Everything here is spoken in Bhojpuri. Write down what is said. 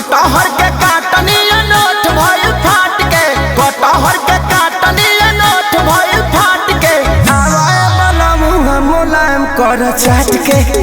कटहर के काटनी नोट भइल फाट के, कटहर के काटनी नोट भइल फाट के। आवाए वाला मुँह मुलायम कर चाट के।